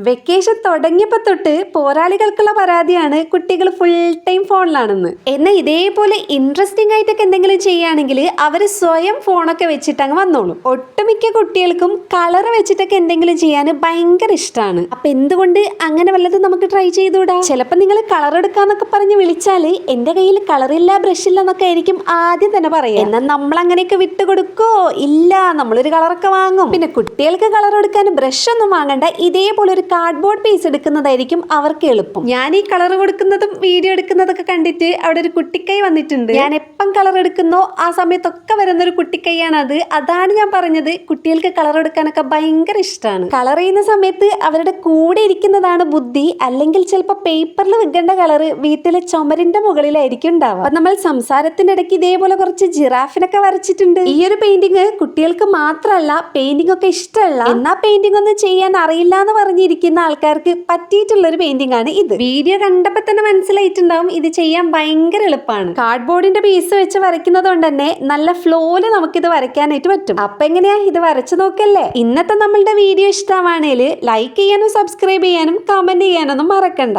Vacation തുടങ്ങിയപ്പോൾ തൊട്ട് പോരാളികൾക്കുള്ള പരാതിയാണ് കുട്ടികൾ ഫുൾ ടൈം ഫോണിലാണെന്ന്. എന്നാൽ ഇതേപോലെ ഇൻട്രസ്റ്റിംഗ് ആയിട്ടൊക്കെ എന്തെങ്കിലും ചെയ്യുകയാണെങ്കിൽ അവർ സ്വയം ഫോണൊക്കെ വെച്ചിട്ട് അങ്ങ് വന്നോളും. ഒട്ടുമിക്ക കുട്ടികൾക്കും കളർ വെച്ചിട്ടൊക്കെ എന്തെങ്കിലും ചെയ്യാൻ ഭയങ്കര ഇഷ്ടമാണ്. അപ്പൊ എന്തുകൊണ്ട് അങ്ങനെ വല്ലതും നമുക്ക് ട്രൈ ചെയ്തുകൂടാ? ചിലപ്പോൾ നിങ്ങൾ കളർ എടുക്കാന്നൊക്കെ പറഞ്ഞ് വിളിച്ചാല് എന്റെ കയ്യിൽ കളറില്ല ബ്രഷില്ല എന്നൊക്കെ ആയിരിക്കും ആദ്യം തന്നെ പറയാം. എന്നാൽ നമ്മൾ അങ്ങനെയൊക്കെ വിട്ടുകൊടുക്കോ? ഇല്ല, നമ്മളൊരു കളറൊക്കെ വാങ്ങും. പിന്നെ കുട്ടികൾക്ക് കളർ എടുക്കാൻ ബ്രഷ് ഒന്നും വാങ്ങണ്ട, ഇതേപോലെ ഒരു കാർഡ്ബോർഡ് പീസ് എടുക്കുന്നതായിരിക്കും അവർക്ക് എളുപ്പം. ഞാൻ ഈ കളർ കൊടുക്കുന്നതും വീഡിയോ എടുക്കുന്നതൊക്കെ കണ്ടിട്ട് അവിടെ ഒരു കുട്ടിക്കൈ വന്നിട്ടുണ്ട്. ഞാൻ എപ്പം കളർ എടുക്കുന്നോ ആ സമയത്തൊക്കെ വരുന്ന ഒരു കുട്ടിക്കൈയാണ് അത്. അതാണ് ഞാൻ പറഞ്ഞത്, കുട്ടികൾക്ക് കളർ എടുക്കാനൊക്കെ ഭയങ്കര ഇഷ്ടമാണ്. കളർ ചെയ്യുന്ന സമയത്ത് അവരുടെ കൂടെ ഇരിക്കുന്നതാണ് ബുദ്ധി. അല്ലെങ്കിൽ ചിലപ്പോൾ പേപ്പറിൽ വെക്കേണ്ട കളർ വീട്ടിലെ ചുമരിന്റെ മുകളിലായിരിക്കും ഉണ്ടാവുക. അപ്പൊ നമ്മൾ സംസാരത്തിന്റെ ഇടയ്ക്ക് ഇതേപോലെ കുറച്ച് ജിറാഫിനൊക്കെ വരച്ചിട്ടുണ്ട്. ഈ ഒരു പെയിന്റിങ് കുട്ടികൾക്ക് മാത്രമല്ല, പെയിന്റിംഗ് ഒക്കെ ഇഷ്ടമല്ല എന്നാ പെയിന്റിംഗ് ഒന്നും ചെയ്യാൻ അറിയില്ല എന്ന് പറഞ്ഞിരിക്കുന്ന ആൾക്കാർക്ക് പറ്റിയിട്ടുള്ള ഒരു പെയിന്റിംഗ് ആണ് ഇത്. വീഡിയോ കണ്ടപ്പോൾ തന്നെ മനസ്സിലായിട്ടുണ്ടാവും ഇത് ചെയ്യാൻ ഭയങ്കര എളുപ്പമാണ്. കാർഡ്ബോർഡിന്റെ പീസ് വെച്ച് വരയ്ക്കുന്നത് കൊണ്ട് തന്നെ നല്ല ഫ്ലോയില് നമുക്കിത് വരയ്ക്കാനായിട്ട് പറ്റും. അപ്പൊ എങ്ങനെയാ, ഇത് വരച്ചു നോക്കല്ലേ? ഇന്നത്തെ നമ്മളുടെ വീഡിയോ ഇഷ്ടമാണെങ്കിൽ ലൈക്ക് ചെയ്യാനും സബ്സ്ക്രൈബ് ചെയ്യാനും കമന്റ് ചെയ്യാനൊന്നും മറക്കണ്ട.